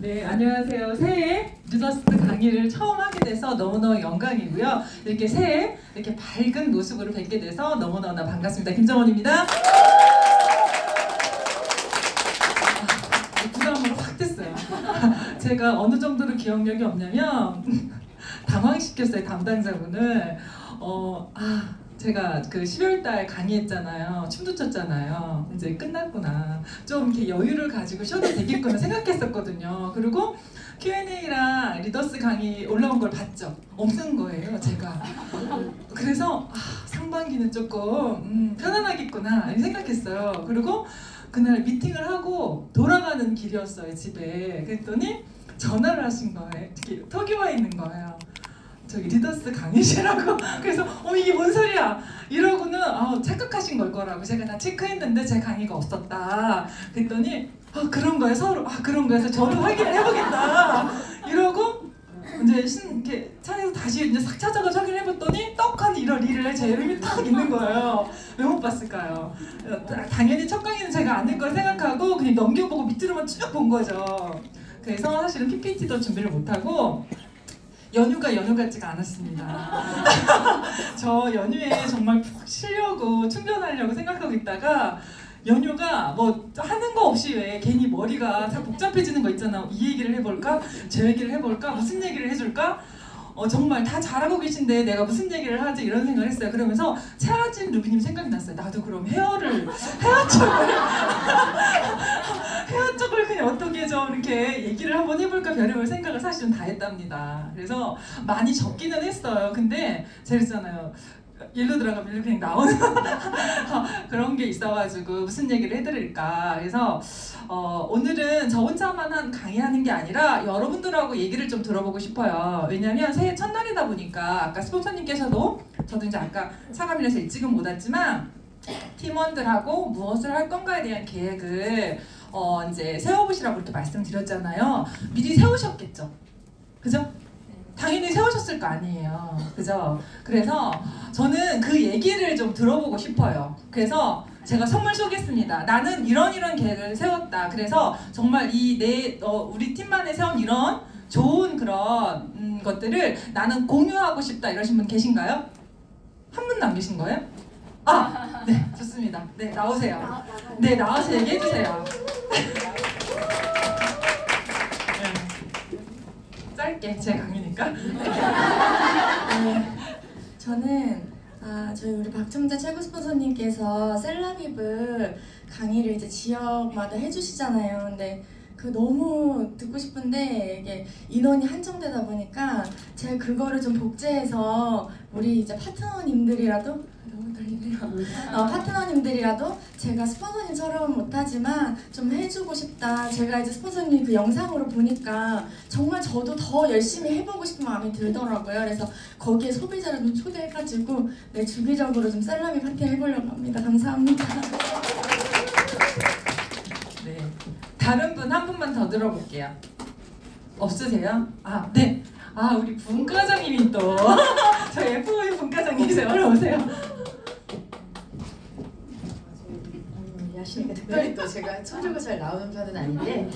네, 안녕하세요. 새해 리더스트 강의를 처음 하게 돼서 너무너무 영광이고요. 이렇게 새해 이렇게 밝은 모습으로 뵙게 돼서 너무너무 반갑습니다. 김정원입니다. 부담으로 확 됐어요. 제가 어느 정도로 기억력이 없냐면 당황시켰어요, 담당자분을. 제가 그 12월달 강의했잖아요. 춤도 췄잖아요. 이제 끝났구나. 좀 이렇게 여유를 가지고 쉬어도 되겠구나 생각했었거든요. 그리고 Q&A랑 리더스 강의 올라온 걸 봤죠. 없는 거예요, 제가. 그래서 상반기는 조금 편안하겠구나 이렇게 생각했어요. 그리고 그날 미팅을 하고 돌아가는 길이었어요, 집에. 그랬더니 전화를 하신 거예요. 특히 턱이 와 있는 거예요. 저기 리더스 강의시라고. 그래서 이게 뭔 소리야 이러고는 착각하신 걸 거라고. 제가 다 체크했는데 제 강의가 없었다. 그랬더니 그런 거예요. 서로 그런 거예요. 그래서 저도 확인을 해보겠다 이러고 이제 이렇게 차에서 다시 이제 싹 찾아가서 확인을 해봤더니 떡하니 1월 1일에 제 이름이 딱 있는 거예요. 왜 못 봤을까요? 당연히 첫 강의는 제가 아닐 걸 생각하고 그냥 넘겨보고 밑으로만 쭉 본 거죠. 그래서 사실은 PPT도 준비를 못하고 연휴가 연휴 같지가 않았습니다. 저 연휴에 정말 푹 쉬려고 충전하려고 생각하고 있다가 연휴가 뭐 하는 거 없이 왜 괜히 머리가 다 복잡해지는 거 있잖아. 이 얘기를 해볼까? 저 얘기를 해볼까? 무슨 얘기를 해줄까? 정말 다 잘하고 계신데 내가 무슨 얘기를 하지? 이런 생각을 했어요. 그러면서 차진 루비님 생각이 났어요. 나도 그럼 헤어 쪽을 그냥 어떻게 좀 이렇게 얘기를 한번 해볼까 별의별 생각을 사실은 다 했답니다. 그래서 많이 적기는 했어요. 근데 제가 그랬잖아요. 일로 들어가면 일로 그냥 나오는 그런 게 있어가지고 무슨 얘기를 해드릴까. 그래서 오늘은 저 혼자만 강의하는 게 아니라 여러분들하고 얘기를 좀 들어보고 싶어요. 왜냐면 새해 첫날이다 보니까 아까 스폰서님께서도 저도 이제 아까 차감이라서 일찍은 못 왔지만 팀원들하고 무엇을 할 건가에 대한 계획을 이제 세워보시라고 이렇게 말씀드렸잖아요. 미리 세우셨겠죠? 그죠? 당연히 세우셨을 거 아니에요. 그죠? 그래서 저는 그 얘기를 좀 들어보고 싶어요. 그래서 제가 선물 쏘겠습니다. 나는 이런 계획을 세웠다. 그래서 정말 우리 팀만에 세운 이런 좋은 그런 것들을 나는 공유하고 싶다 이러신 분 계신가요? 한 분도 안 계신 거예요? 네, 좋습니다. 네, 나오세요. 네, 나와서 얘기해주세요. 짧게, 제 강의니까. 저는 저희 우리 박첨자 최고 스폰서님께서 셀라비브 강의를 이제 지역마다 해주시잖아요. 근데 너무 듣고 싶은데 이게 인원이 한정되다 보니까 제가 그거를 좀 복제해서 우리 이제 파트너님들이라도 너무 떨리네요. 파트너님들이라도 제가 스폰서님처럼 못하지만 좀 해주고 싶다. 제가 이제 스폰서님 그 영상으로 보니까 정말 저도 더 열심히 해보고 싶은 마음이 들더라고요. 그래서 거기에 소비자를 좀 초대해가지고 주기적으로 좀 셀라미 파티 해보려고 합니다. 감사합니다. 네, 다른 분 한 분만 더 들어볼게요. 없으세요? 네. 우리 분과장님이 또 저희 FOU 분과장님이세요. 올라오세요. 야시니까 특별히 또 제가 소리가 잘 나오는 편은 아닌데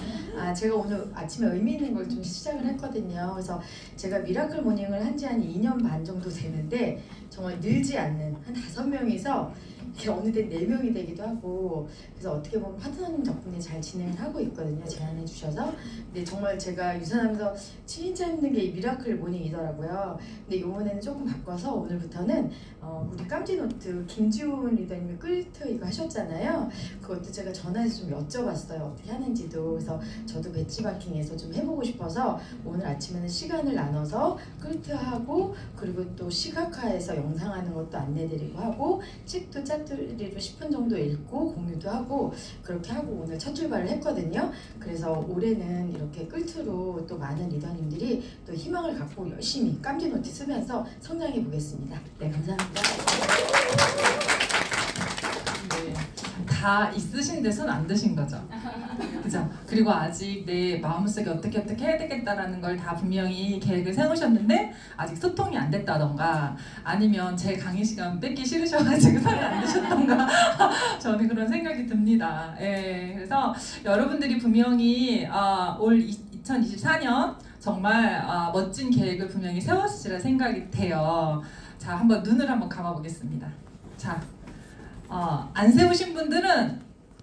제가 오늘 아침에 의미 있는 걸 좀 시작을 했거든요. 그래서 제가 미라클 모닝을 한 지 한 2년 반 정도 되는데 정말 늘지 않는 한 5명이서 이렇게 어느덧 4명이 되기도 하고, 그래서 어떻게 보면 파트너님 덕분에 잘 진행을 하고 있거든요. 제안해 주셔서. 근데 정말 제가 유산하면서 진짜 힘든 게 이 미라클 모닝이더라고요. 근데 이번에는 조금 바꿔서 오늘부터는 우리 깜지노트 김지훈 리더님이 꿀트 이거 하셨잖아요. 그것도 제가 전화해서 좀 여쭤봤어요. 어떻게 하는지도. 그래서 저도 배치마킹해서 좀 해보고 싶어서 오늘 아침에는 시간을 나눠서 꿀트하고, 그리고 또 시각화해서 영상하는 것도 안내드리고 하고, 책도 짝두리로 10분 정도 읽고 공유도 하고, 그렇게 하고 오늘 첫 출발을 했거든요. 그래서 올해는 이렇게 꿀트로 또 많은 리더님들이 또 희망을 갖고 열심히 깜지노트 쓰면서 성장해 보겠습니다. 네, 감사합니다. 네, 다 있으신 데 손 안 드신 거죠? 그죠? 그리고 아직 내 마음속에 어떻게 해야 되겠다라는 걸 다 분명히 계획을 세우셨는데 아직 소통이 안 됐다던가, 아니면 제 강의 시간 뺏기 싫으셔가지고 손이 안 드셨던가 저는 그런 생각이 듭니다. 그래서 여러분들이 분명히 올 2024년 정말 멋진 계획을 분명히 세웠으리라 생각이 돼요. 자, 한번 눈을 한번 감아보겠습니다. 자, 안 세우신 분들은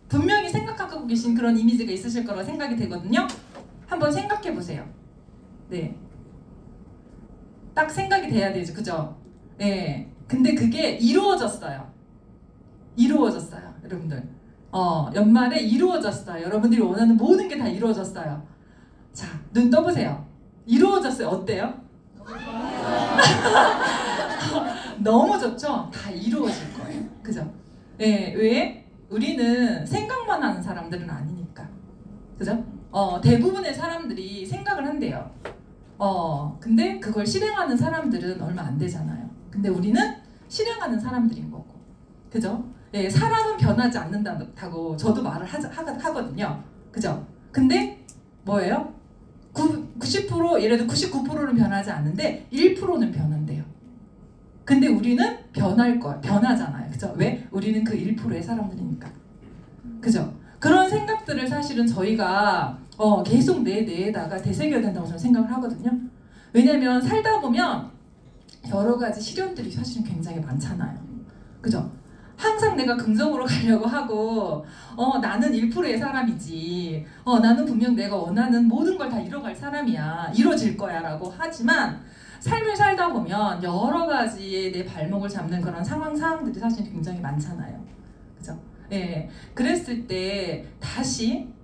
분명히 생각하고 계신 그런 이미지가 있으실 거라고 생각이 되거든요. 한번 생각해 보세요. 네, 딱 생각이 돼야 되죠, 그죠? 네, 근데 그게 이루어졌어요. 이루어졌어요, 여러분들. 연말에 이루어졌어요. 여러분들이 원하는 모든 게 다 이루어졌어요. 자, 눈 떠보세요. 이루어졌어요. 어때요? 너무 좋죠? 다 이루어질 거예요. 그죠? 예, 왜? 우리는 생각만 하는 사람들은 아니니까. 그죠? 대부분의 사람들이 생각을 한대요. 근데 그걸 실행하는 사람들은 얼마 안 되잖아요. 근데 우리는 실행하는 사람들인 거고. 그죠? 예, 사람은 변하지 않는다고 저도 말을 하거든요. 그죠? 근데 뭐예요? 90% 예를 들어 99%는 변하지 않는데 1%는 변한대요. 근데 우리는 변할 거야. 변하잖아요. 그죠? 왜? 우리는 그 1%의 사람들이니까. 그죠? 그런 생각들을 사실은 저희가 계속 내 뇌에다가 되새겨야 된다고 저는 생각을 하거든요. 왜냐면 살다 보면 여러 가지 시련들이 사실은 굉장히 많잖아요. 그죠? 항상 내가 긍정으로 가려고 하고 나는 1%의 사람이지, 나는 분명 내가 원하는 모든 걸 다 이뤄갈 사람이야, 이뤄질 거야 라고 하지만 삶을 살다 보면 여러 가지의 내 발목을 잡는 그런 상황들이 사실 굉장히 많잖아요. 그죠? 예, 그랬을 때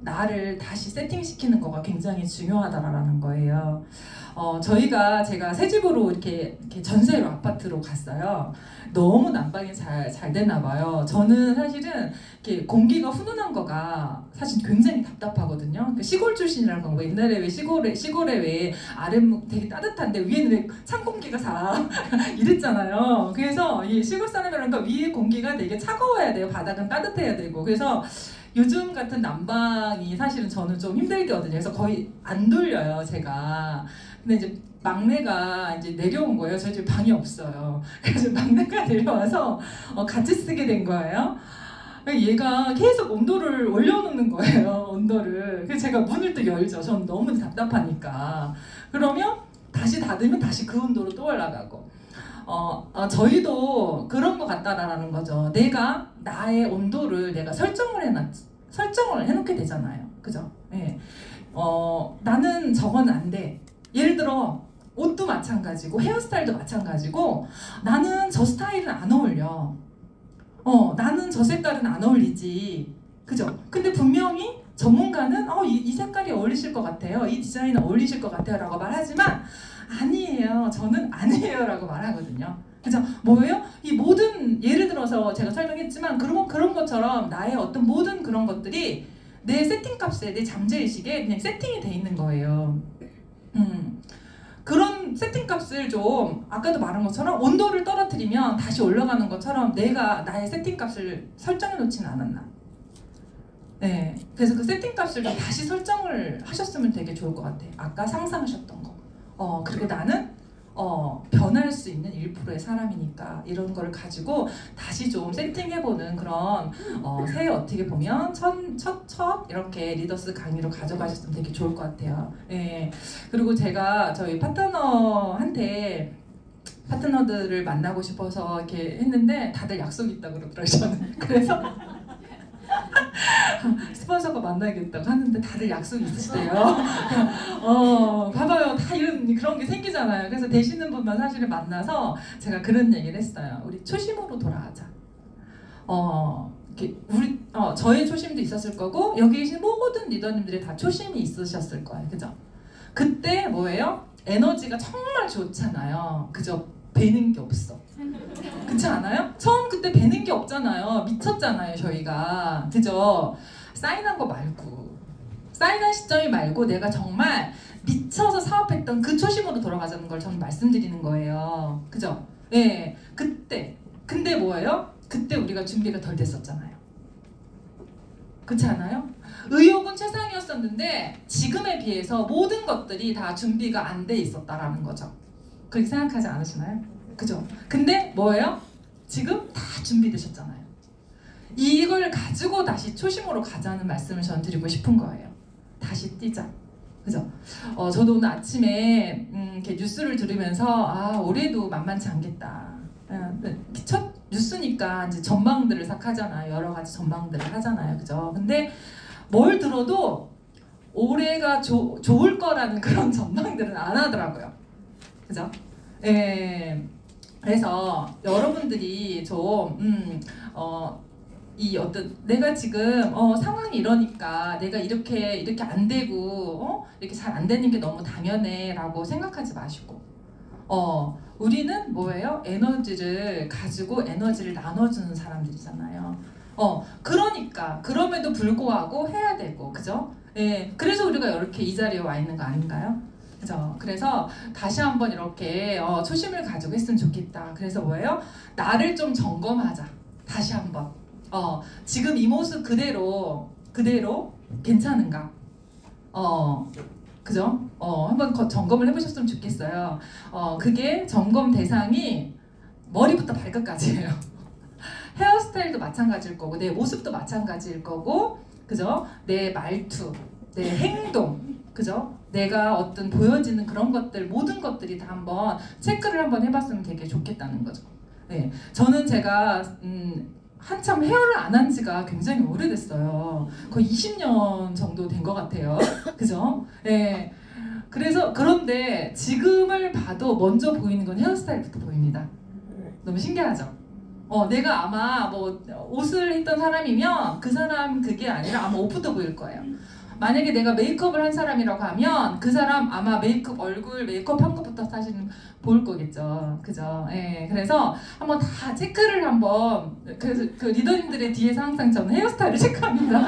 나를 다시 세팅시키는 거가 굉장히 중요하다라는 거예요. 제가 새 집으로 이렇게 전세로 아파트로 갔어요. 너무 난방이 잘 되나 봐요. 저는 사실은 이렇게 공기가 훈훈한 거가 사실 굉장히 답답하거든요. 그 시골 출신이라는 거, 옛날에 왜 시골에 왜 아랫목 되게 따뜻한데 위에는 왜 찬 공기가 이랬잖아요. 그래서 이 시골 사람이라니까 위에 공기가 되게 차가워야 돼요. 바닥은 따뜻해야 되고. 그래서 요즘 같은 난방이 사실은 저는 좀 힘들거든요. 그래서 거의 안 돌려요, 제가. 근데 이제 막내가 이제 내려온 거예요. 저희 집 방이 없어요. 그래서 막내가 내려와서 같이 쓰게 된 거예요. 얘가 계속 온도를 올려놓는 거예요. 온도를. 그래서 제가 문을 또 열죠. 저는 너무 답답하니까. 그러면 다시 닫으면 다시 그 온도로 또 올라가고. 저희도 그런 것 같다라는 거죠. 내가 나의 온도를 내가 설정을 해놓게 되잖아요. 그죠? 예. 나는 저건 안 돼. 예를 들어 옷도 마찬가지고 헤어스타일도 마찬가지고 나는 저 스타일은 안 어울려. 나는 저 색깔은 안 어울리지. 그죠? 근데 분명히 전문가는 이 색깔이 어울리실 것 같아요. 이 디자인은 어울리실 것 같아요. 라고 말하지만 아니에요. 저는 아니에요. 라고 말하거든요. 그죠? 뭐예요? 이 모든 예를 들어서 제가 설명했지만 그런 것처럼 나의 어떤 모든 그런 것들이 내 세팅값에 내 잠재의식에 그냥 세팅이 돼 있는 거예요. 그런 세팅값을 좀 아까도 말한 것처럼 온도를 떨어뜨리면 다시 올라가는 것처럼 내가 나의 세팅값을 설정해 놓지는 않았나. 네, 그래서 그 세팅값을 좀 다시 설정을 하셨으면 되게 좋을 것 같아요. 아까 상상하셨던 거. 그리고 나는 변할 수 있는 1%의 사람이니까 이런 거를 가지고 다시 좀 세팅해보는 그런 새해 어떻게 보면 첫 이렇게 리더스 강의로 가져가셨으면 되게 좋을 것 같아요. 예. 그리고 제가 저희 파트너들을 만나고 싶어서 이렇게 했는데 다들 약속이 있다고 그러더라고요. 저는 그래서 스폰서가 만나야겠다고 하는데 다들 약속이 있으시대요. 봐봐요. 다 그런 게 생기잖아요. 그래서 되시는 분만 사실은 만나서 제가 그런 얘기를 했어요. 우리 초심으로 돌아가자. 저의 초심도 있었을 거고 여기 계신 모든 리더님들이 다 초심이 있으셨을 거예요. 그죠? 그때 뭐예요? 에너지가 정말 좋잖아요. 그죠? 배는 게 없어. 그렇지 않아요? 처음 그때 배는 게 없잖아요. 미쳤잖아요, 저희가. 그죠? 사인한 거 말고. 사인한 시점이 말고 내가 정말 미쳐서 사업했던 그 초심으로 돌아가자는 걸 저는 말씀드리는 거예요. 그죠? 예. 그때. 근데 뭐예요? 그때 우리가 준비가 덜 됐었잖아요. 그렇지 않아요? 의욕은 최상이었었는데 지금에 비해서 모든 것들이 다 준비가 안 돼 있었다라는 거죠. 그렇게 생각하지 않으시나요? 그죠? 근데 뭐예요? 지금 다 준비되셨잖아요. 이걸 가지고 다시 초심으로 가자는 말씀을 전 드리고 싶은 거예요. 다시 뛰자. 그죠? 저도 오늘 아침에 이렇게 뉴스를 들으면서 아 올해도 만만치 않겠다. 첫 뉴스니까 이제 전망들을 싹 하잖아요. 여러 가지 전망들을 하잖아요. 그죠? 근데 뭘 들어도 올해가 좋을 거라는 그런 전망들은 안 하더라고요. 그죠? 예. 그래서 여러분들이 좀 이 어떤 내가 지금 상황이 이러니까 내가 이렇게 안 되고 이렇게 잘 안 되는 게 너무 당연해라고 생각하지 마시고 우리는 뭐예요? 에너지를 가지고 에너지를 나눠주는 사람들이잖아요. 그러니까 그럼에도 불구하고 해야 되고 그죠? 예, 그래서 우리가 이렇게 이 자리에 와 있는 거 아닌가요? 그죠? 그래서 다시 한번 이렇게 초심을 가지고 했으면 좋겠다. 그래서 뭐예요? 나를 좀 점검하자. 다시 한번. 지금 이 모습 그대로 괜찮은가? 그죠? 한번 점검을 해보셨으면 좋겠어요. 그게 점검 대상이 머리부터 발끝까지예요. 헤어스타일도 마찬가지일 거고, 내 모습도 마찬가지일 거고, 그죠? 내 말투, 내 행동, 그죠? 내가 어떤 보여지는 그런 것들, 모든 것들이 다 한번 체크를 한번 해봤으면 되게 좋겠다는 거죠. 네, 저는 제가 한참 헤어를 안 한 지가 굉장히 오래됐어요. 거의 20년 정도 된 것 같아요. 그죠? 네. 그래서 그런데 지금을 봐도 먼저 보이는 건 헤어스타일부터 보입니다. 너무 신기하죠? 내가 아마 뭐 옷을 했던 사람이면 그 사람 그게 아니라 아마 옷부터 보일 거예요. 만약에 내가 메이크업을 한 사람이라고 하면 그 사람 아마 얼굴 메이크업 한 것부터 사실은 보일 거겠죠. 그죠? 예. 그래서 한번 다 체크를 한번 그래서 그 리더님들의 뒤에서 항상 저는 헤어스타일을 체크합니다.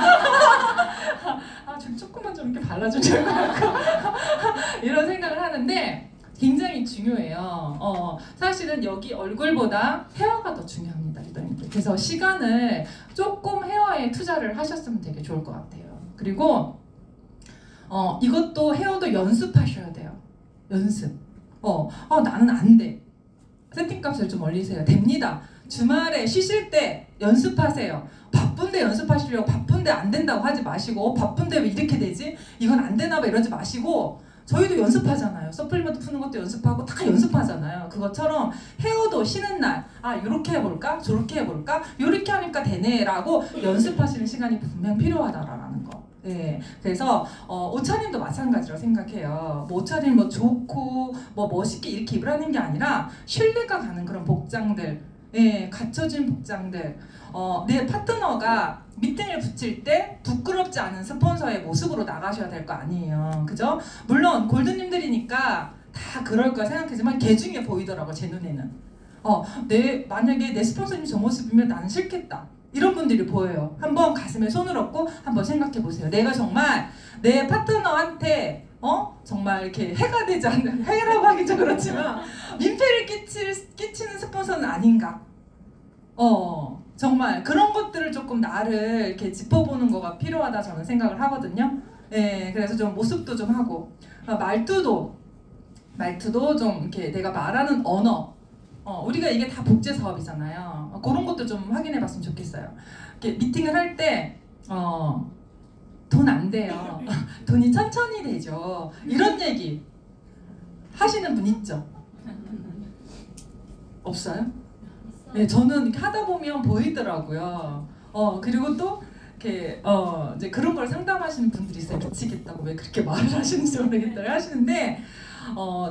좀 조금만 좀 이렇게 발라주면 좋을 것 같고 이런 생각을 하는데 굉장히 중요해요. 사실은 여기 얼굴보다 헤어가 더 중요합니다, 리더님들. 그래서 시간을 조금 헤어에 투자를 하셨으면 되게 좋을 것 같아요. 그리고 이것도 헤어도 연습하셔야 돼요. 연습. 나는 안 돼. 세팅값을 좀 올리세요. 됩니다. 주말에 쉬실 때 연습하세요. 바쁜데 연습하시려고 바쁜데 안 된다고 하지 마시고 바쁜데 왜 이렇게 되지? 이건 안 되나 봐 이러지 마시고 저희도 연습하잖아요. 서플리먼트 푸는 것도 연습하고 다 연습하잖아요. 그것처럼 헤어도 쉬는 날 이렇게 해볼까? 저렇게 해볼까? 이렇게 하니까 되네 라고 연습하시는 시간이 분명 필요하다라는 거. 네, 그래서 옷차림도 마찬가지로 생각해요. 뭐 옷차림 뭐 좋고 뭐 멋있게 이렇게 입으라는 게 아니라 신뢰가 가는 그런 복장들, 예, 갖춰진 복장들. 내 파트너가 미팅을 붙일 때 부끄럽지 않은 스폰서의 모습으로 나가셔야 될 거 아니에요. 그죠? 물론 골드님들이니까 다 그럴 거야 생각하지만 개 중에 보이더라고 제 눈에는. 만약에 내 스폰서님이 저 모습이면 나는 싫겠다. 이런 분들이 보여요. 한번 가슴에 손을 얹고 한번 생각해 보세요. 내가 정말 내 파트너한테 정말 이렇게 해가 되지 않는 해라고 하기 좀 그렇지만 민폐를 끼치는 스폰서는 아닌가? 정말 그런 것들을 조금 나를 이렇게 짚어보는 거가 필요하다 저는 생각을 하거든요. 예, 그래서 좀 모습도 좀 하고 말투도 좀 이렇게 내가 말하는 언어. 우리가 이게 다 복제 사업이잖아요. 그런 것도 좀 확인해 봤으면 좋겠어요. 이렇게 미팅을 할 때, 돈 안 돼요. 돈이 천천히 되죠. 이런 얘기 하시는 분 있죠? 없어요? 네, 저는 이렇게 하다 보면 보이더라고요. 그리고 또, 이렇게, 이제 그런 걸 상담하시는 분들이 있어요. 미치겠다고 왜 그렇게 말을 하시는지 모르겠다 하시는데,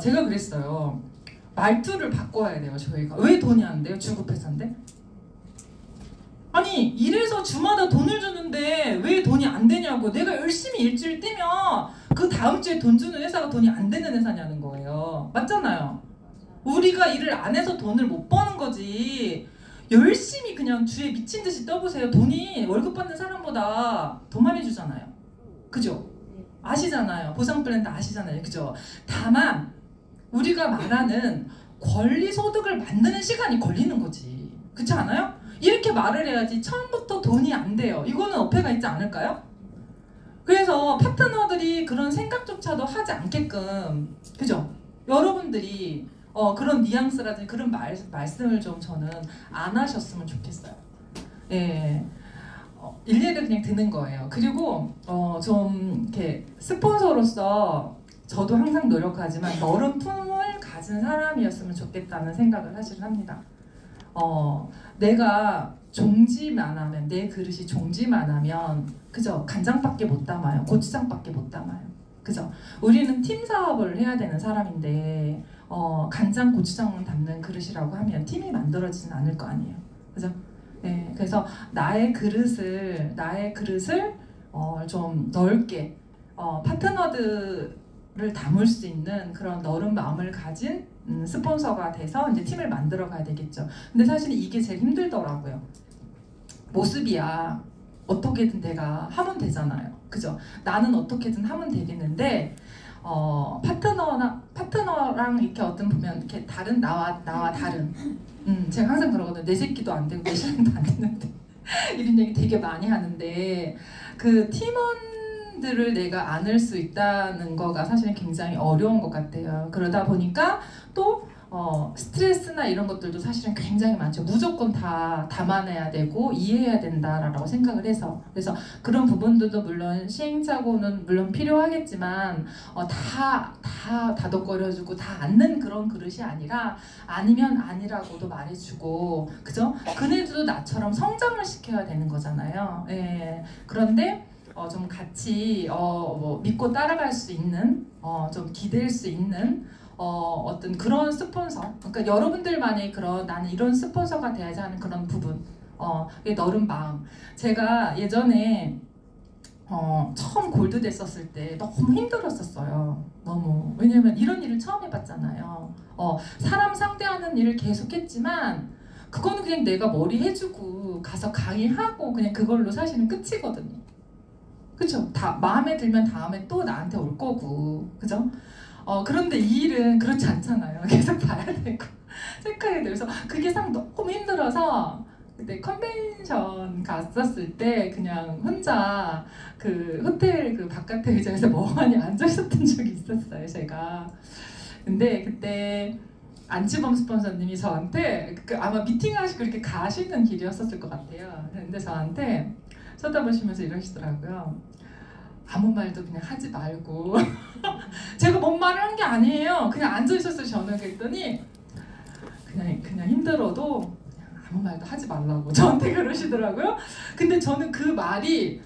제가 그랬어요. 말투를 바꿔야 돼요, 저희가. 왜 돈이 안 돼요? 중급회사인데? 아니, 이래서 주마다 돈을 주는데 왜 돈이 안 되냐고. 내가 열심히 일주일 뛰면 그 다음 주에 돈 주는 회사가 돈이 안 되는 회사냐는 거예요. 맞잖아요. 우리가 일을 안 해서 돈을 못 버는 거지. 열심히 그냥 주에 미친 듯이 떠보세요. 돈이 월급 받는 사람보다 더 많이 주잖아요. 그죠? 아시잖아요. 보상 플랜도 아시잖아요. 그죠? 다만 우리가 말하는 권리 소득을 만드는 시간이 걸리는 거지. 그렇지 않아요? 이렇게 말을 해야지 처음부터 돈이 안 돼요. 이거는 어폐가 있지 않을까요? 그래서 파트너들이 그런 생각조차도 하지 않게끔, 그죠? 여러분들이 그런 뉘앙스라든지 그런 말씀을 좀 저는 안 하셨으면 좋겠어요. 예. 일례를 그냥 드는 거예요. 그리고 좀 이렇게 스폰서로서 저도 항상 노력하지만 너른 품을 가진 사람이었으면 좋겠다는 생각을 사실 합니다. 내가 종지만 하면, 내 그릇이 종지만 하면 그죠? 간장밖에 못 담아요. 고추장밖에 못 담아요. 그죠? 우리는 팀 사업을 해야 되는 사람인데 간장 고추장만 담는 그릇이라고 하면 팀이 만들어지진 않을 거 아니에요. 그죠? 네, 그래서 나의 그릇을 좀 넓게 파트너들을 담을 수 있는 그런 너른 마음을 가진 스폰서가 돼서 이제 팀을 만들어 가야 되겠죠. 근데 사실 이게 제일 힘들더라고요. 모습이야. 어떻게든 내가 하면 되잖아요. 그죠? 나는 어떻게든 하면 되겠는데 파트너랑 이렇게 어떤 보면 이렇게 다른 나와 다른 제가 항상 그러거든요. 내 새끼도 안 되고 내 신랑도 안 되는데 이런 얘기 되게 많이 하는데 그 팀원들을 내가 안을 수 있다는 거가 사실은 굉장히 어려운 것 같아요. 그러다 보니까 또 스트레스나 이런 것들도 사실은 굉장히 많죠. 무조건 다 담아내야 되고 이해해야 된다라고 생각을 해서 그래서 그런 부분들도 물론 시행착오는 물론 필요하겠지만 다 다독거려주고 다 앉는 그런 그릇이 아니라 아니면 아니라고도 말해주고 그죠? 그네들도 나처럼 성장을 시켜야 되는 거잖아요. 예. 그런데 좀 같이 뭐 믿고 따라갈 수 있는 좀 기댈 수 있는 어떤 그런 스폰서, 그러니까 여러분들만의 그런 나는 이런 스폰서가 돼야지 하는 그런 부분, 너른 마음. 제가 예전에 처음 골드 됐었을 때 너무 힘들었었어요. 너무. 왜냐면 이런 일을 처음 해봤잖아요. 사람 상대하는 일을 계속했지만 그거는 그냥 내가 머리 해주고 가서 강의하고 그냥 그걸로 사실은 끝이거든요. 그쵸? 다 마음에 들면 다음에 또 나한테 올 거고, 그죠? 그런데 이 일은 그렇지 않잖아요. 계속 봐야 되고 체크해야 되고 그래서 그게 상 너무 힘들어서 그때 컨벤션 갔었을 때 그냥 혼자 그 호텔 그 바깥에 의자에서 멍하니 앉아 있었던 적이 있었어요. 제가. 근데 그때 안치범 스폰서님이 저한테 아마 미팅하시고 이렇게 가시는 길이었을 것 같아요. 근데 저한테 쳐다보시면서 이러시더라고요. 아무 말도 그냥 하지 말고 제가 뭔 말을 한 게 아니에요. 그냥 앉아 있었어요. 저는 그랬더니 그냥 힘들어도 그냥 아무 말도 하지 말라고 저한테 그러시더라고요. 근데 저는 그 말이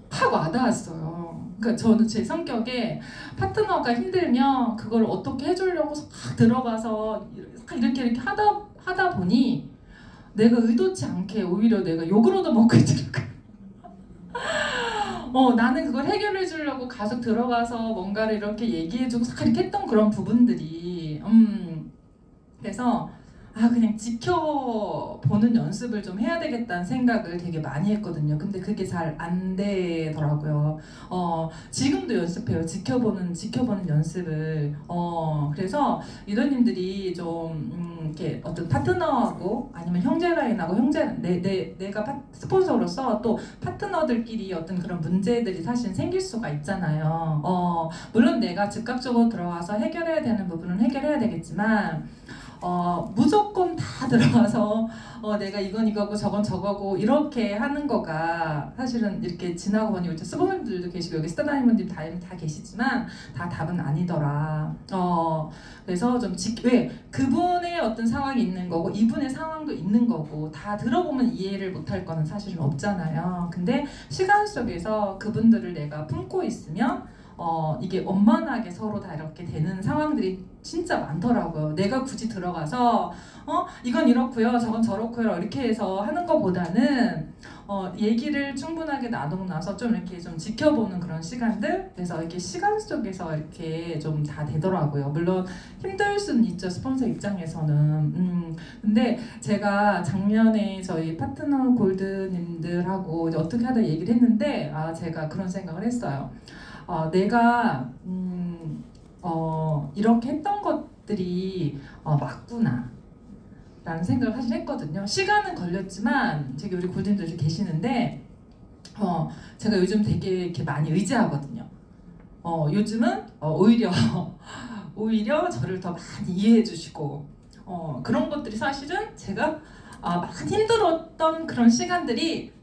확 와닿았어요. 그러니까 저는 제 성격에 파트너가 힘들면 그걸 어떻게 해주려고 싹 들어가서 이렇게 하다 보니 내가 의도치 않게 오히려 내가 욕을 얻어먹고 있더라고요. 나는 그걸 해결해 주려고 가서 들어가서 뭔가를 이렇게 얘기해주고 이렇게 했던 그런 부분들이 그래서 그냥 지켜보는 연습을 좀 해야 되겠다는 생각을 되게 많이 했거든요. 근데 그게 잘 안 되더라고요. 지금도 연습해요. 지켜보는 연습을. 그래서 리더님들이 좀 이렇게 어떤 파트너하고 아니면 형제 라인하고 내가 스폰서로서 또 파트너들끼리 어떤 그런 문제들이 사실 생길 수가 있잖아요. 물론 내가 즉각적으로 들어가서 해결해야 되는 부분은 해결해야 되겠지만 무조건 다 들어가서 내가 이건 이거고 저건 저거고 이렇게 하는 거가 사실은 이렇게 지나고 보니 우리 스폰서들도 계시고 여기 스타다이몬님 다 계시지만 다 답은 아니더라. 그래서 좀 왜 그분의 어떤 상황이 있는 거고 이분의 상황도 있는 거고 다 들어보면 이해를 못할 거는 사실은 없잖아요. 근데 시간 속에서 그분들을 내가 품고 있으면 이게 원만하게 서로 다 이렇게 되는 상황들이 진짜 많더라고요. 내가 굳이 들어가서 이건 이렇고요, 저건 저렇고요 이렇게 해서 하는 것보다는 얘기를 충분하게 나누고 나서 좀 이렇게 좀 지켜보는 그런 시간들, 그래서 이렇게 시간 속에서 이렇게 좀 다 되더라고요. 물론 힘들 수는 있죠, 스폰서 입장에서는. 근데 제가 작년에 저희 파트너 골드님들하고 이제 어떻게 하다 얘기를 했는데 제가 그런 생각을 했어요. 내가 이렇게 했던 것들이 맞구나 라는 생각을 사실 했거든요. 시간은 걸렸지만 저기 우리 골든들도 계시는데 제가 요즘 되게 이렇게 많이 의지하거든요. 요즘은 오히려 저를 더 많이 이해해 주시고 그런 것들이 사실은 제가 많이 힘들었던 그런 시간들이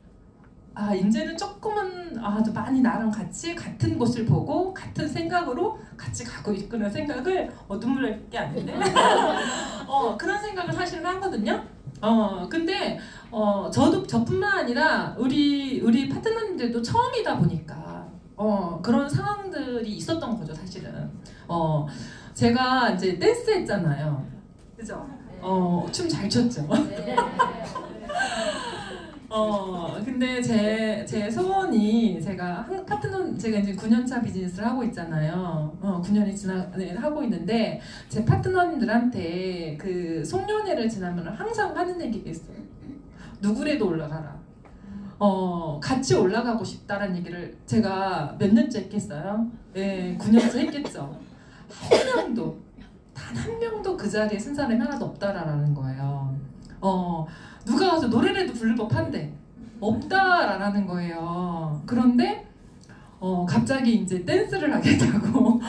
이제는 조금은 좀 많이 나랑 같이 같은 곳을 보고 같은 생각으로 같이 가고 있구나 생각을 눈물 날 게 아닌데 그런 생각을 사실은 하거든요. 근데 저뿐만 아니라 우리 파트너님들도 처음이다 보니까 그런 상황들이 있었던 거죠, 사실은. 제가 이제 댄스 했잖아요. 그죠? 춤 잘 췄죠. 근데 제 소원이 제가 제가 이제 9년차 비즈니스를 하고 있잖아요. 9년이 하고 있는데 제 파트너님들한테 그 송년회를 지나면 항상 하는 얘기가 있어요. 누구래도 올라가라. 같이 올라가고 싶다라는 얘기를 제가 몇 년째 했겠어요? 네, 9년째 했겠죠. 단 한 명도 그 자리에 쓴 사람이 하나도 없다라는 거예요. 누가 와서 노래라도 부를 법한데 없다라는 거예요. 그런데 갑자기 이제 댄스를 하겠다고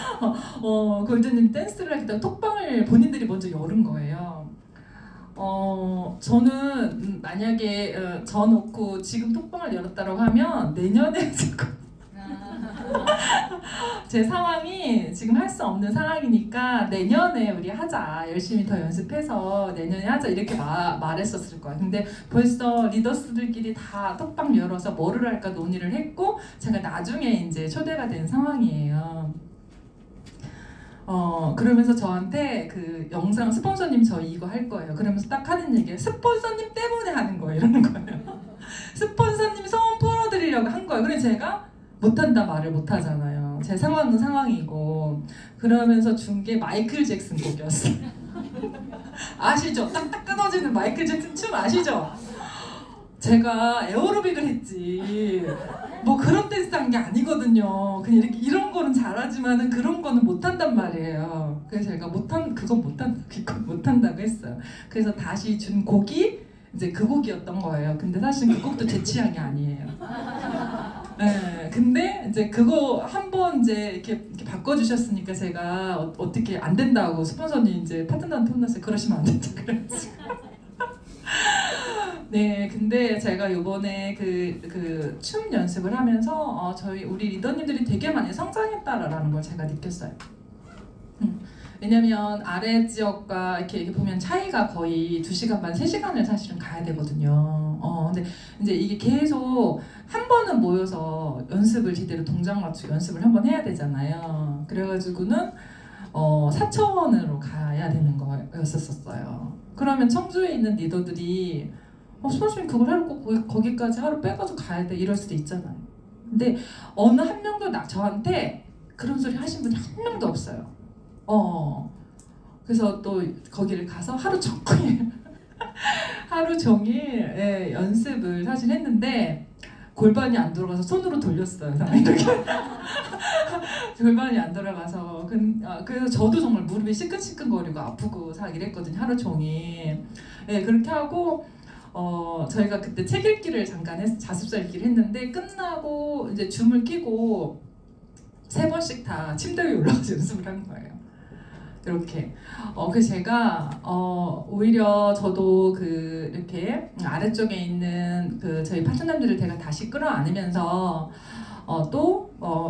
골드님 댄스를 하겠다고 톡방을 본인들이 먼저 열은 거예요. 저는 만약에 저 놓고 지금 톡방을 열었다고 하면 내년에 제 상황이 지금 할 수 없는 상황이니까 내년에 우리 하자, 열심히 더 연습해서 내년에 하자 이렇게 말했었을 거예요. 근데 벌써 리더스들끼리 다 톡방 열어서 뭐를 할까 논의를 했고 제가 나중에 이제 초대가 된 상황이에요. 그러면서 저한테 그 영상 스폰서님 저희 이거 할 거예요. 그러면서 딱 하는 얘기예요. 스폰서님 때문에 하는 거예요. 이러는 거예요. 스폰서님 소원 풀어드리려고 한 거예요. 그래서 제가 못한다 말을 못하잖아요. 제 상황은 상황이고. 그러면서 준 게 마이클 잭슨 곡이었어요. 아시죠? 딱딱 끊어지는 마이클 잭슨 춤 아시죠? 제가 에어로빅을 했지 뭐 그런 댄스 한 게 아니거든요. 그냥 이렇게 이런 거는 잘하지만은 그런 거는 못한단 말이에요. 그래서 제가 그건 못한다고 했어요. 그래서 다시 준 곡이 이제 그 곡이었던 거예요. 근데 사실 그 곡도 제 취향이 아니에요. 네, 근데 이제 그거 한번 이제 이렇게 바꿔주셨으니까 제가 어떻게 안 된다고 스폰서님 이제 파트너한테 혼났어요. 그러시면 안 된다 그랬지. 네, 근데 제가 요번에 그 춤 연습을 하면서 우리 리더님들이 되게 많이 성장했다라는 걸 제가 느꼈어요. 왜냐면 아래 지역과 이렇게 보면 차이가 거의 2시간 반, 3시간을 사실은 가야 되거든요. 근데 이제 이게 계속 한 번은 모여서 연습을 제대로 동작 맞추고 연습을 한번 해야 되잖아요. 그래가지고는 4차원으로 가야 되는 거였었어요. 그러면 청주에 있는 리더들이 스폰서님 그걸 하러 꼭 거기까지 하루 빼가지고 가야 돼 이럴 수도 있잖아요. 근데 어느 한 명도 저한테 그런 소리 하신 분이 한 명도 없어요. 그래서 또 거기를 가서 하루 종일 연습을 사실 했는데 골반이 안 돌아가서 손으로 돌렸어요. 이렇게 골반이 안 돌아가서 그래서 저도 정말 무릎이 시끈시끈거리고 아프고 이랬거든요. 하루 종일. 그렇게 하고 저희가 그때 책 읽기를 잠깐 자습서 읽기를 했는데 끝나고 이제 줌을 끼고 3번씩 다 침대 위에 올라가서 연습을 한 거예요. 이렇게. 그래서 제가 오히려 저도 이렇게 아래쪽에 있는 저희 파트너들을 제가 다시 끌어안으면서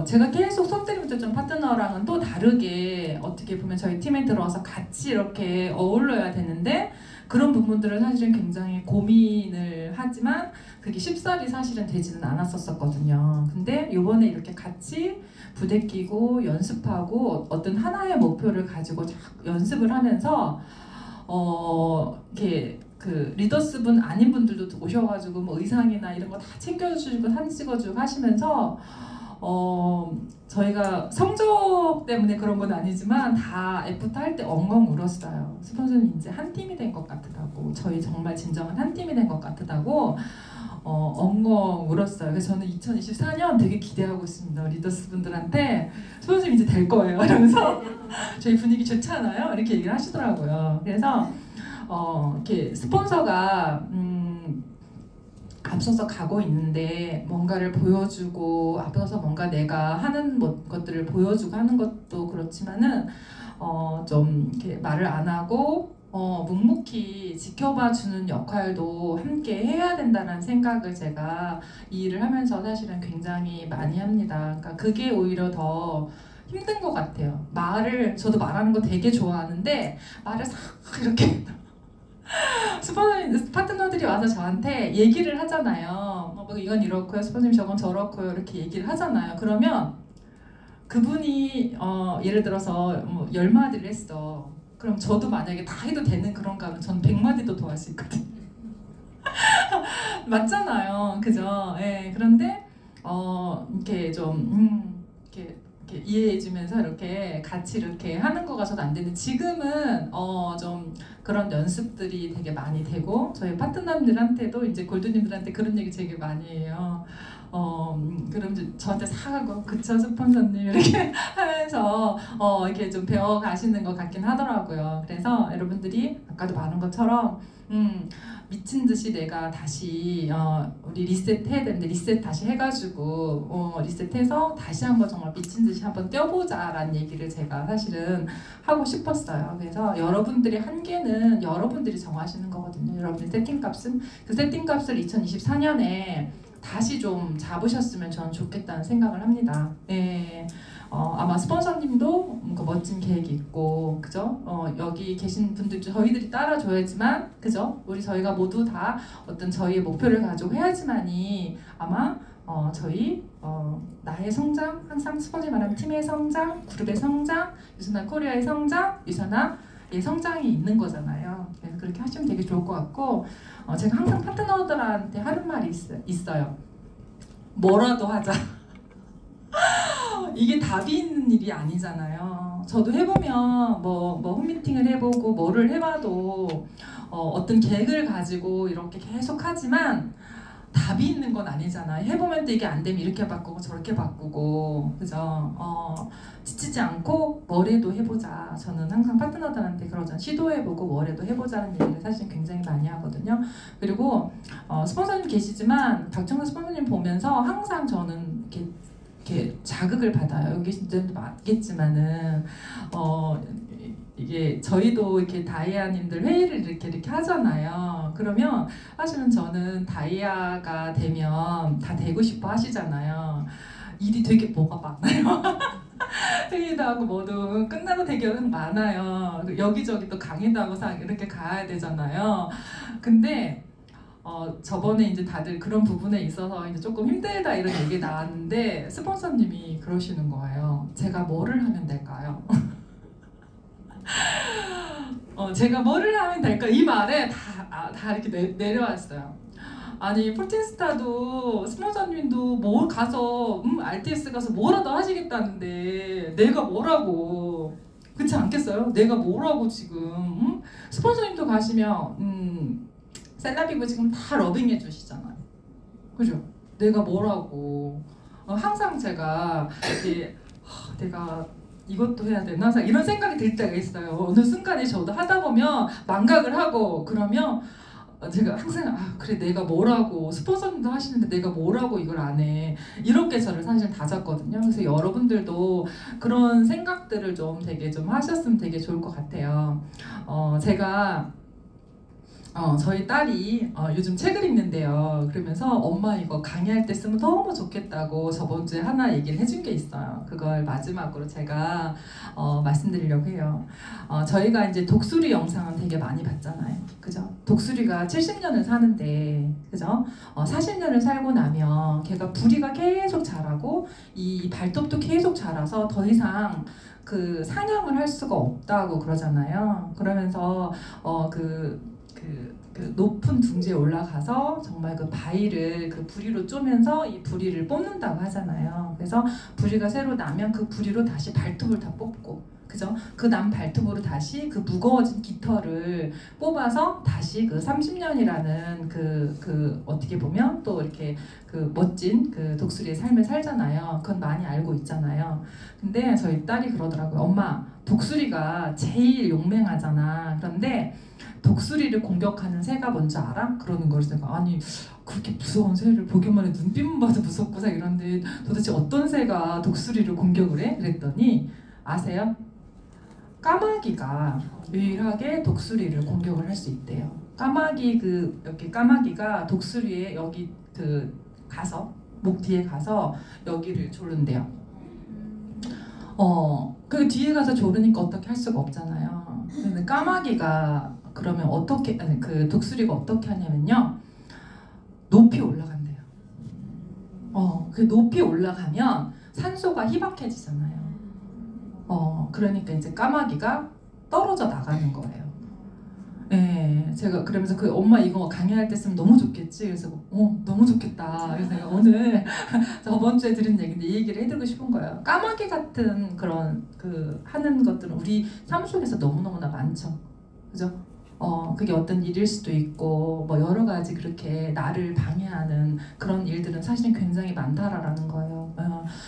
제가 계속 손 때리면서 파트너랑은 또 다르게 어떻게 보면 저희 팀에 들어와서 같이 이렇게 어울려야 되는데 그런 부분들을 사실은 굉장히 고민을 하지만 그게 쉽사리 사실은 되지는 않았었거든요. 근데 요번에 이렇게 같이 부대끼고 연습하고 어떤 하나의 목표를 가지고 연습을 하면서 이렇게 리더스분 아닌 분들도 오셔가지고 뭐 의상이나 이런 거 다 챙겨주시고 사진 찍어주고 하시면서 저희가 성적 때문에 그런 건 아니지만 다 애프터 할 때 엉엉 울었어요. 스폰서님 이제 한 팀이 된 것 같다고 저희 정말 진정한 한 팀이 된 것 같다고 엉엉 울었어요. 그래서 저는 2024년 되게 기대하고 있습니다. 리더스 분들한테 스폰서님 이제 될 거예요. 이러면서 저희 분위기 좋잖아요. 이렇게 얘기를 하시더라고요. 그래서 이렇게 스폰서가 앞서서 가고 있는데 뭔가를 보여주고 앞서서 뭔가 내가 하는 것들을 보여주고 하는 것도 그렇지만은 좀 이렇게 말을 안 하고 묵묵히 지켜봐 주는 역할도 함께 해야 된다는 생각을 제가 이 일을 하면서 사실은 굉장히 많이 합니다. 그러니까 그게 오히려 더 힘든 것 같아요. 저도 말하는 거 되게 좋아하는데 말을 싹 이렇게 파트너들이 와서 저한테 얘기를 하잖아요. 뭐 이건 이렇고요, 스폰서님 저건 저렇고요, 이렇게 얘기를 하잖아요. 그러면 그분이 예를 들어서 뭐 10마디를 했어. 그럼 저도 만약에 다 해도 되는 그런가 하면 전 100마디도 더 할 수 있거든요. 맞잖아요, 그죠? 예, 그런데 이렇게 좀 이렇게 이해해주면서 이렇게 같이 이렇게 하는 거가 저도 안 되는데 지금은 좀 그런 연습들이 되게 많이 되고 저희 파트너님들한테도 이제 골드님들한테 그런 얘기 되게 많이 해요. 그럼 이제 저한테 사가고 그쵸 스폰서님 이렇게 하면서 이렇게 좀 배워 가시는 것 같긴 하더라고요. 그래서 여러분들이 아까도 말한 것처럼 미친 듯이 내가 다시 우리 리셋해야 되는데 리셋 다시 해가지고 리셋해서 다시 한번 정말 미친 듯이 한번 뛰어보자라는 얘기를 제가 사실은 하고 싶었어요. 그래서 여러분들의 한계는 여러분들이 정하시는 거거든요. 여러분의 세팅값은 그 세팅값을 2024년에 다시 좀 잡으셨으면 저는 좋겠다는 생각을 합니다. 네. 아마 스폰서님도 뭔가 멋진 계획이 있고, 그죠? 여기 계신 분들 저희들이 따라줘야지만, 그죠? 저희가 모두 다 어떤 저희의 목표를 가지고 해야지만이 아마 나의 성장, 항상 스폰서님 말하는 팀의 성장, 그룹의 성장, 유선아 코리아의 성장, 유선아의 성장이 있는 거잖아요. 그래서 그렇게 하시면 되게 좋을 것 같고, 제가 항상 파트너들한테 하는 말이 있어요. 뭐라도 하자. 이게 답이 있는 일이 아니잖아요. 저도 해보면 뭐 홈미팅을 해보고 뭐를 해봐도 어떤 계획을 가지고 이렇게 계속 하지만 답이 있는 건 아니잖아요. 해보면 또 이게 안 되면 이렇게 바꾸고 저렇게 바꾸고, 그죠? 지치지 않고 뭐래도 해보자. 저는 항상 파트너들한테 그러잖아요. 시도해보고 뭐래도 해보자는 얘기를 사실 굉장히 많이 하거든요. 그리고 스폰서님 계시지만 박정선 스폰서님 보면서 항상 저는 이렇게 자극을 받아요. 여기 진짜 맞겠지만은 이게 저희도 이렇게 다이아님들 회의를 이렇게 하잖아요. 그러면 사실은 저는 다이아가 되면 다 되고 싶어 하시잖아요. 일이 되게 뭐가 많아요. 회의도 하고 뭐도 끝나고 되게 많아요. 여기저기 또 강의도 하고 이렇게 가야 되잖아요. 근데 저번에 이제 다들 그런 부분에 있어서 이제 조금 힘들다 이런 얘기 나왔는데 스폰서님이 그러시는 거예요. 제가 뭐를 하면 될까요? 제가 뭐를 하면 될까? 이 말에 다 이렇게 내려왔어요. 아니 폴틴스타도 스폰서님도 뭐 가서 RTS 가서 뭐라도 하시겠다는데 내가 뭐라고 그렇지 않겠어요? 내가 뭐라고 지금 스폰서님도 가시면 셀라비브 지금 다 러빙해 주시잖아요. 그죠? 내가 뭐라고 항상 제가 내가 이것도 해야 되나? 이런 생각이 들 때가 있어요. 어느 순간에 저도 하다 보면 망각을 하고 그러면 제가 항상 그래 내가 뭐라고 스폰서님도 하시는데 내가 뭐라고 이걸 안 해. 이렇게 저를 사실 다졌거든요. 그래서 여러분들도 그런 생각들을 좀 되게 좀 하셨으면 되게 좋을 것 같아요. 제가 저희 딸이 요즘 책을 읽는데요. 그러면서 엄마 이거 강의할 때 쓰면 너무 좋겠다고 저번 주에 하나 얘기를 해준 게 있어요. 그걸 마지막으로 제가 말씀드리려고 해요. 저희가 이제 독수리 영상은 되게 많이 봤잖아요. 그죠? 독수리가 70년을 사는데, 그죠? 40년을 살고 나면 걔가 부리가 계속 자라고 이 발톱도 계속 자라서 더 이상 그 사냥을 할 수가 없다고 그러잖아요. 그러면서 그 높은 둥지에 올라가서 정말 그 바위를 그 부리로 쪼면서 이 부리를 뽑는다고 하잖아요. 그래서 부리가 새로 나면 그 부리로 다시 발톱을 다 뽑고, 그죠? 그 남 발톱으로 다시 그 무거워진 깃털을 뽑아서 다시 그 30년이라는 그 어떻게 보면 또 이렇게 그 멋진 그 독수리의 삶을 살잖아요. 그건 많이 알고 있잖아요. 근데 저희 딸이 그러더라고요. 엄마, 독수리가 제일 용맹하잖아. 그런데 독수리를 공격하는 새가 뭔지 알아? 그러는 걸 제가 아니 그렇게 무서운 새를 보기만 해 눈빛만 봐도 무섭고서 이런데 도대체 어떤 새가 독수리를 공격을 해? 그랬더니 아세요? 까마귀가 유일하게 독수리를 공격을 할 수 있대요. 까마귀 여기 까마귀가 독수리에 여기 가서 목 뒤에 가서 여기를 조른대요. 그 뒤에 가서 조르니까 어떻게 할 수가 없잖아요. 근데 까마귀가 그러면 어떻게 그 독수리가 어떻게 하냐면요, 높이 올라간대요. 그 높이 올라가면 산소가 희박해지잖아요. 그러니까 이제 까마귀가 떨어져 나가는 거예요. 네, 제가 그러면서 엄마 이거 강의할 때 쓰면 너무 좋겠지. 그래서 너무 좋겠다. 그래서 내가 오늘 저번 주에 들은 얘기인데 이 얘기를 해드리고 싶은 거예요. 까마귀 같은 그런 하는 것들은 우리 삶 속에서 너무너무나 많죠. 그죠? 그게 어떤 일일 수도 있고 뭐 여러 가지 그렇게 나를 방해하는 그런 일들은 사실은 굉장히 많다라는 거예요.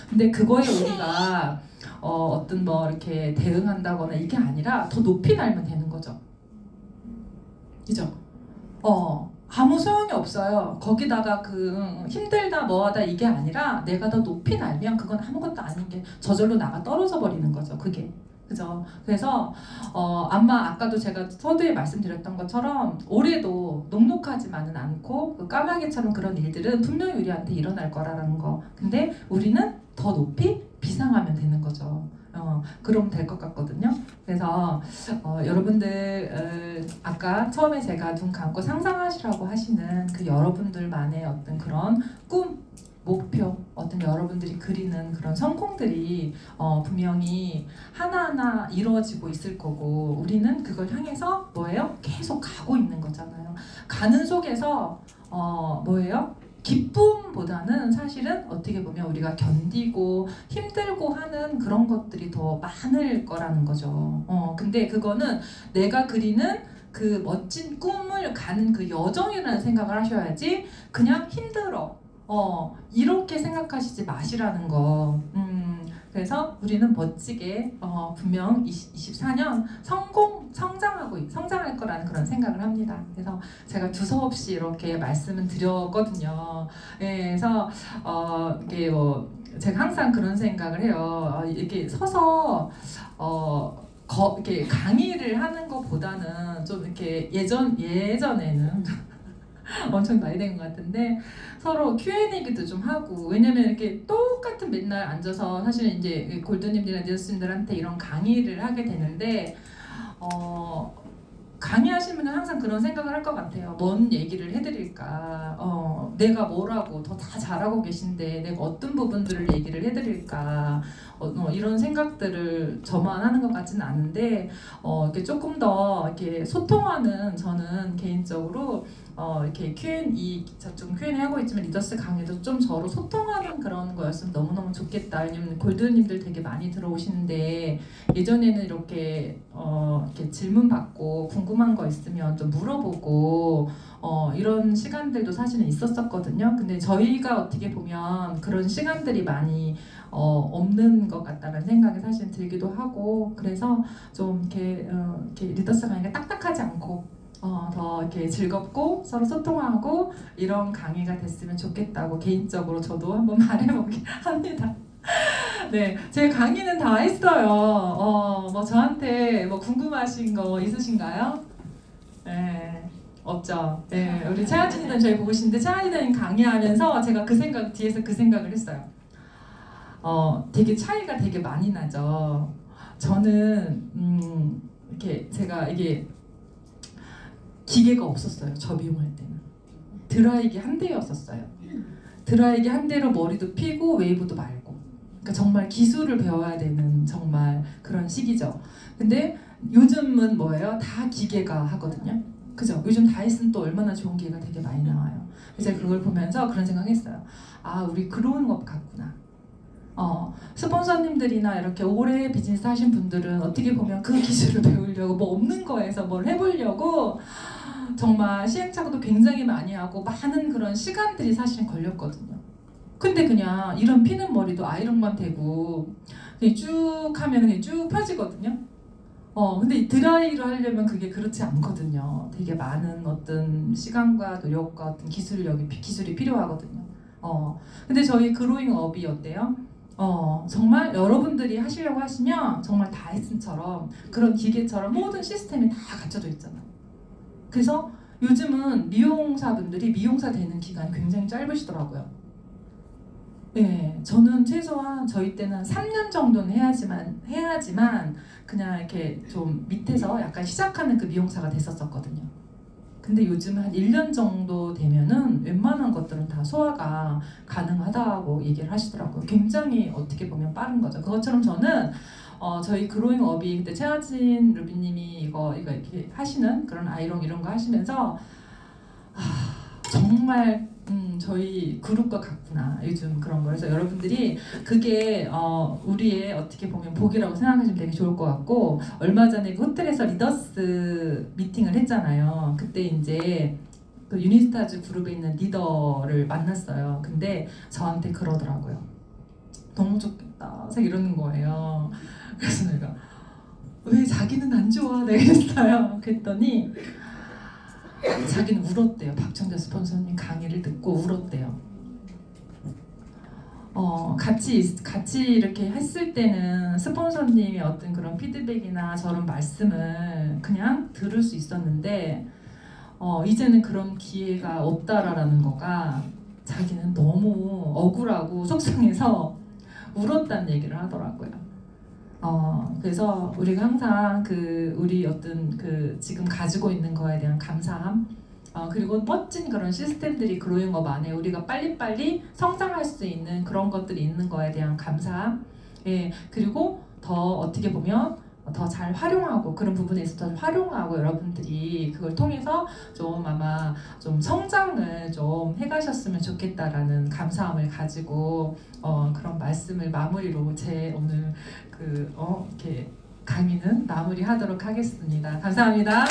근데 그거에 우리가 어떤 뭐 이렇게 대응한다거나 이게 아니라 더 높이 날면 되는 거죠. 그죠? 아무 소용이 없어요. 거기다가 힘들다 뭐하다 이게 아니라 내가 더 높이 날면 그건 아무것도 아닌 게 저절로 나가 떨어져 버리는 거죠. 그게. 그죠? 그래서 아마 아까도 제가 서두에 말씀드렸던 것처럼 올해도 녹록하지만은 않고 그 까마귀처럼 그런 일들은 분명히 우리한테 일어날 거라는 거. 근데 우리는 더 높이 비상하면 되는 거죠. 그러면 될 것 같거든요. 그래서 여러분들 아까 처음에 제가 눈 감고 상상하시라고 하시는 그 여러분들만의 어떤 그런 꿈, 목표, 어떤 여러분들이 그리는 그런 성공들이 분명히 하나하나 이루어지고 있을 거고 우리는 그걸 향해서 뭐예요? 계속 가고 있는 거잖아요. 가는 속에서 뭐예요? 기쁨보다는 사실은 어떻게 보면 우리가 견디고 힘들고 하는 그런 것들이 더 많을 거라는 거죠. 근데 그거는 내가 그리는 그 멋진 꿈을 가는 그 여정이라는 생각을 하셔야지 그냥 힘들어. 이렇게 생각하시지 마시라는 거. 그래서 우리는 멋지게 분명 24년 성장할 거라는 그런 생각을 합니다. 그래서 제가 두서없이 이렇게 말씀을 드렸거든요. 예, 그래서 이게 뭐 제가 항상 그런 생각을 해요. 이렇게 서서 이렇게 강의를 하는 것보다는 좀 이렇게 예전에는 엄청 나이 된 것 같은데 서로 Q&A기도 좀 하고 왜냐면 이렇게 똑같은 맨날 앉아서 사실 이제 골드님들이나 니더스님들한테 이런 강의를 하게 되는데 강의하시면 항상 그런 생각을 할 것 같아요. 뭔 얘기를 해드릴까? 내가 뭐라고 더 다 잘하고 계신데 내가 어떤 부분들을 얘기를 해드릴까? 이런 생각들을 저만 하는 것 같지는 않은데 이렇게 조금 더 이렇게 소통하는 저는 개인적으로 이렇게 Q&A 저좀 Q&A 하고 있지만 리더스 강의도 좀 저로 소통하는 그런 거였으면 너무너무 좋겠다. 왜냐면 골드님들 되게 많이 들어오시는데 예전에는 이렇게 이렇게 질문 받고 궁금한 거 있으면 좀 물어보고 이런 시간들도 사실은 있었었거든요. 근데 저희가 어떻게 보면 그런 시간들이 많이 없는 것 같다는 생각이 사실 들기도 하고 그래서 좀 이렇게 리더스 강의가 딱딱하지 않고 더 이렇게 즐겁고 서로 소통하고 이런 강의가 됐으면 좋겠다고 개인적으로 저도 한번 말해보긴 합니다. 네, 제 강의는 다 했어요. 뭐 저한테 뭐 궁금하신 거 있으신가요? 네, 없죠. 네, 우리 최하진이는 저희 보고 계신데 최하진이 강의하면서 제가 뒤에서 그 생각을 했어요. 되게 차이가 되게 많이 나죠. 저는 이렇게 제가 이게 기계가 없었어요. 접이용할 때는 드라이기 한 대였었어요. 드라이기 한 대로 머리도 피고 웨이브도 말고 그러니까 정말 기술을 배워야 되는 정말 그런 시기죠. 근데 요즘은 뭐예요? 다 기계가 하거든요. 그죠? 요즘 다이슨 또 얼마나 좋은 기계가 되게 많이 나와요. 그래서 제가 그걸 보면서 그런 생각했어요. 아, 우리 그로우업 같구나. 스폰서님들이나 이렇게 오래 비즈니스 하신 분들은 어떻게 보면 그 기술을 배우려고 뭐 없는 거에서 뭘 해보려고 정말 시행착오도 굉장히 많이 하고 많은 그런 시간들이 사실은 걸렸거든요. 근데 그냥 이런 피는 머리도 아이롱만 되고 그냥 쭉 하면 그냥 쭉 펴지거든요. 근데 드라이로 하려면 그게 그렇지 않거든요. 되게 많은 어떤 시간과 노력과 어떤 기술이 필요하거든요. 근데 저희 그로잉업이 어때요? 정말 여러분들이 하시려고 하시면 정말 다이슨처럼 그런 기계처럼 모든 시스템이 다 갖춰져 있잖아요. 그래서 요즘은 미용사분들이 미용사 되는 기간이 굉장히 짧으시더라고요. 네, 저는 최소한 저희 때는 3년 정도는 해야지만 그냥 이렇게 좀 밑에서 약간 시작하는 그 미용사가 됐었거든요. 근데 요즘은 한 1년 정도 되면은 웬만한 것들은 다 소화가 가능하다고 얘기를 하시더라고요. 굉장히 어떻게 보면 빠른 거죠. 그것처럼 저는 저희 그로잉업이 그때 최하진 루비님이 이거 이렇게 하시는 그런 아이롱 이런 거 하시면서 정말 저희 그룹과 같구나 요즘 그런 거. 그래서 여러분들이 그게 우리의 어떻게 보면 복이라고 생각하시면 되게 좋을 것 같고, 얼마 전에 그 호텔에서 리더스 미팅을 했잖아요. 그때 이제 그 유니스타즈 그룹에 있는 리더를 만났어요. 근데 저한테 그러더라고요. 너무 좋겠다 이러는 거예요. 그래서 내가 왜 자기는 안 좋아? 내가 했어요. 그랬더니 자기는 울었대요. 박정자 스폰서님 강의를 듣고 울었대요. 같이 이렇게 했을 때는 스폰서님의 어떤 그런 피드백이나 저런 말씀을 그냥 들을 수 있었는데 이제는 그런 기회가 없다라는 거가 자기는 너무 억울하고 속상해서 울었다는 얘기를 하더라고요. 그래서 우리가 항상 우리 어떤 지금 가지고 있는 거에 대한 감사함, 그리고 멋진 그런 시스템들이 그로잉업 안에 우리가 빨리빨리 성장할 수 있는 그런 것들이 있는 거에 대한 감사함, 예, 그리고 더 어떻게 보면 더 잘 활용하고 그런 부분에 있어서 더 활용하고 여러분들이 그걸 통해서 좀 아마 좀 성장을 좀 해가셨으면 좋겠다라는 감사함을 가지고 그런 말씀을 마무리로 제 오늘 이렇게 강의는 마무리하도록 하겠습니다. 감사합니다.